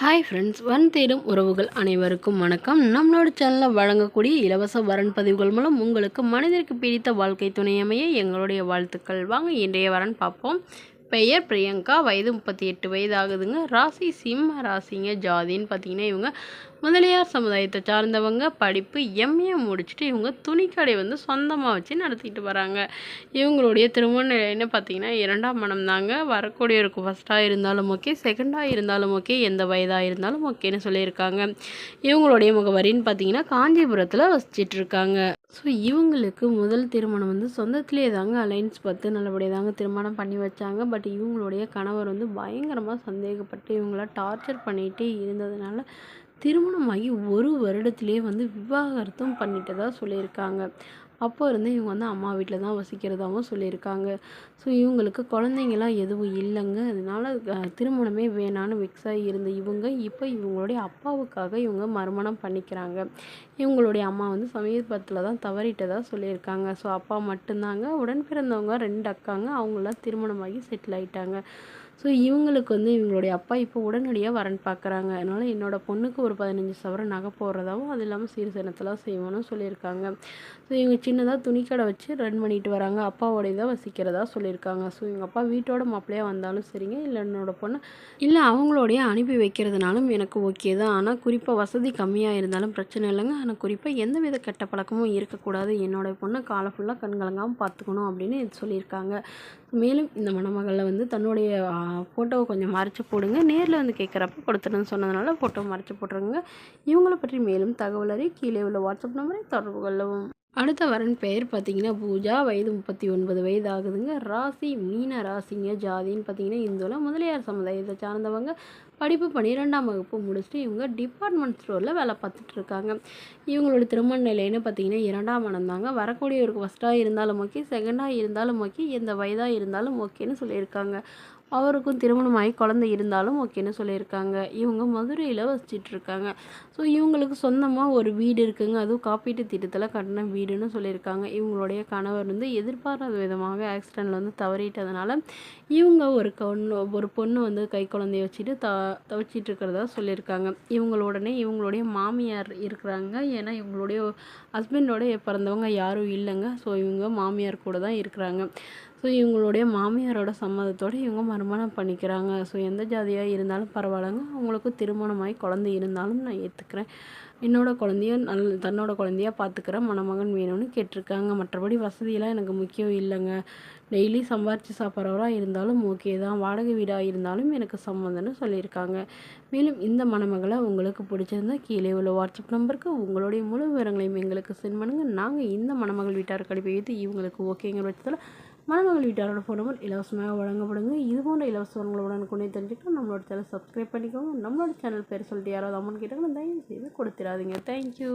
Hi friends, வன் தேடும் உறவுகள் அனைவருக்கும் வணக்கம். நம்மளோட சேனலில் வழங்கக்கூடிய இலவச வரன் பதிவுகள் மூலம் உங்களுக்கு மனிதருக்கு பிடித்த வாழ்க்கை துணை அமைய எங்களுடைய வாழ்த்துக்கள். வாங்க இன்றைய வரன் பார்ப்போம். பெயர் பிரியங்கா, வயது 38 வயது ஆகுதுங்க. ராசி சிம்ம ராசிங்க. ஜாதின்னு பார்த்தீங்கன்னா இவங்க முதலியார் சமுதாயத்தை சார்ந்தவங்க. படிப்பு எம்ஏ முடிச்சுட்டு இவங்க துணிக்கடை சொந்தமாக வச்சு நடத்திட்டு வராங்க. இவங்களுடைய திருமண நிலைன்னு பார்த்தீங்கன்னா 2ஆம் மனம் தாங்க. வரக்கூடியவருக்கு ஃபஸ்ட்டாக இருந்தாலும் ஓகே, செகண்டாக இருந்தாலும் ஓகே, எந்த வயதாக இருந்தாலும் ஓகேன்னு சொல்லியிருக்காங்க. இவங்களுடைய முகவரின்னு பார்த்தீங்கன்னா காஞ்சிபுரத்தில் வசிச்சிட்டு இருக்காங்க. ஸோ இவங்களுக்கு முதல் திருமணம் சொந்தத்திலே தாங்க அலைன்ஸ் பார்த்து நல்லபடியாக தாங்க திருமணம் பண்ணி வச்சாங்க. பட் இவங்களுடைய கணவர் பயங்கரமாக சந்தேகப்பட்டு இவங்கள டார்ச்சர் பண்ணிகிட்டே இருந்ததுனால திருமணமாகி 1 வருடத்திலே விவாகரத்தும் பண்ணிட்டதா சொல்லியிருக்காங்க. அப்போ இருந்து இவங்க அம்மா வீட்டில் தான் வசிக்கிறதாகவும் சொல்லியிருக்காங்க. ஸோ இவங்களுக்கு குழந்தைங்களாம் எதுவும் இல்லைங்க. அதனால திருமணமே வேணான்னு விக்ஸாகி இருந்த இவங்க இப்போ இவங்களுடைய அப்பாவுக்காக இவங்க மறுமணம் பண்ணிக்கிறாங்க. இவங்களுடைய அம்மா சமீபத்தில் தான் தவறிட்டதாக சொல்லியிருக்காங்க. ஸோ அப்பா மட்டும்தாங்க. உடன் பிறந்தவங்க 2 அக்காங்க. அவங்களாம் திருமணமாகி செட்டில் ஆகிட்டாங்க. ஸோ இவங்களுக்கு இவங்களுடைய அப்பா இப்போ உடனடியாக வரன் பார்க்குறாங்க. அதனால் என்னோடய பொண்ணுக்கு ஒரு 15 சவரன் நகை போடுறதாகவும் அது இல்லாமல் சீர்சனத்தெல்லாம் செய்யணும்னு சொல்லியிருக்காங்க. ஸோ இவங்க சின்னதாக துணிக்கடை வச்சு ரன் பண்ணிட்டு வராங்க. அப்பாவோடைய தான் வசிக்கிறதா சொல்லியிருக்காங்க. ஸோ எங்கள் அப்பா வீட்டோட மாப்பிள்ளையாக வந்தாலும் சரிங்க, இல்லை என்னோடய பொண்ணு இல்லை அவங்களோடைய அனுப்பி வைக்கிறதுனாலும் எனக்கு ஓகே தான். ஆனால் குறிப்பாக வசதி கம்மியாக இருந்தாலும் பிரச்சனை இல்லைங்க. ஆனால் குறிப்பாக எந்த வித கெட்ட பழக்கமும் இருக்கக்கூடாது. என்னோடய பொண்ணை காலை ஃபுல்லாக கண்கலங்காமல் பார்த்துக்கணும் அப்படின்னு சொல்லியிருக்காங்க. மேலும் இந்த மணமகளில் தன்னுடைய ஃபோட்டோவை கொஞ்சம் மறைச்சி போடுங்க, நேரில் கேட்குறப்ப கொடுத்துருன்னு சொன்னதுனால ஃபோட்டோ மறைச்சி போட்டுருங்க. இவங்களை பற்றி மேலும் தகவல் அறிய கீழே உள்ள வாட்ஸ்அப் நம்பரை தொடர்பு கொள்ளவும். அடுத்த வரன் பெயர் பார்த்தீங்கன்னா பூஜா, வயது 39 வயது ஆகுதுங்க. ராசி மீன ராசிங்க. ஜாதின்னு பார்த்தீங்கன்னா இந்துவில் முதலியார் சமுதாயத்தை சார்ந்தவங்க. படிப்பு 12ஆம் வகுப்பு முடிச்சுட்டு இவங்க டிபார்ட்மெண்ட் ஸ்டோரில் வேலை பார்த்துட்டு இருக்காங்க. இவங்களோட திருமண நிலைன்னு பார்த்தீங்கன்னா 2ஆம் மனம் தாங்க. வரக்கூடியவருக்கு ஃபஸ்ட்டாக இருந்தாலும் ஓகே, செகண்டாக இருந்தாலும் ஓகே, எந்த வயதாக இருந்தாலும் ஓகேன்னு சொல்லியிருக்காங்க. அவருக்கும் திருமணமாகி குழந்தை இருந்தாலும் ஓகேன்னு சொல்லியிருக்காங்க. இவங்க மதுரையில் வசிச்சிட்ருக்காங்க. ஸோ இவங்களுக்கு சொந்தமாக ஒரு வீடு இருக்குங்க. அதுவும் காப்பீட்டு திட்டத்தில் கட்டின வீடுன்னு சொல்லியிருக்காங்க. இவங்களுடைய கணவர் எதிர்பாராத விதமாக ஆக்சிடெண்ட்டில் தவறிட்டதுனால இவங்க ஒரு பொண்ணு கை குழந்தைய வச்சுட்டு தவிச்சிட்டு இருக்கிறதா சொல்லியிருக்காங்க. இவங்களுடைய மாமியார் இருக்கிறாங்க. ஏன்னா இவங்களுடைய ஹஸ்பண்டோட பிறந்தவங்க யாரும் இல்லைங்க. ஸோ இவங்க மாமியார் கூட தான் இருக்கிறாங்க. ஸோ இவங்களுடைய மாமியாரோட சம்மதத்தோடு இவங்க மறுமணம் பண்ணிக்கிறாங்க. ஸோ எந்த ஜாதியாக இருந்தாலும் பரவாயில்லைங்க. அவங்களுக்கு திருமணமாகி குழந்தை இருந்தாலும் நான் ஏற்றுக்கிறேன். என்னோடய குழந்தைய தன்னோட குழந்தையாக பார்த்துக்கிற மணமகன் வேணும்னு கேட்டிருக்காங்க. மற்றபடி வசதியெல்லாம் எனக்கு முக்கியம் இல்லைங்க. டெய்லி சம்பாரித்து சாப்பிட்றவராக இருந்தாலும் ஓகே தான். வாடகை வீடாக இருந்தாலும் எனக்கு சம்மந்தம்னு சொல்லியிருக்காங்க. மேலும் இந்த மணமகளை உங்களுக்கு பிடிச்சிருந்தா கீழே உள்ள வாட்ஸ்அப் நம்பருக்கு உங்களுடைய முழு விவரங்களையும் எங்களுக்கு சென்ட் பண்ணுங்கள். நாங்கள் இந்த மணமகள் வீட்டாருக்கு அனுப்பி வைத்து இவங்களுக்கு ஓகேங்கிற பட்சத்தில் மணமகள் வீட்டாரோட ஃபோன் நம்பர் இலவசமாக வழங்கப்படுங்க. இது போன்ற இலவச வரங்களை உடனுக்குடனே தெரிஞ்சுக்கலாம். நம்மளோட சேனல் சப்ஸ்கிரைப் பண்ணிக்கோங்க. நம்மளோட சேனல் பேர் சொல்லிட்டு யாராவது அமௌண்ட் கேட்டாங்கன்னா தயவு செய்து கொடுத்துடாதீங்க. தேங்க்யூ.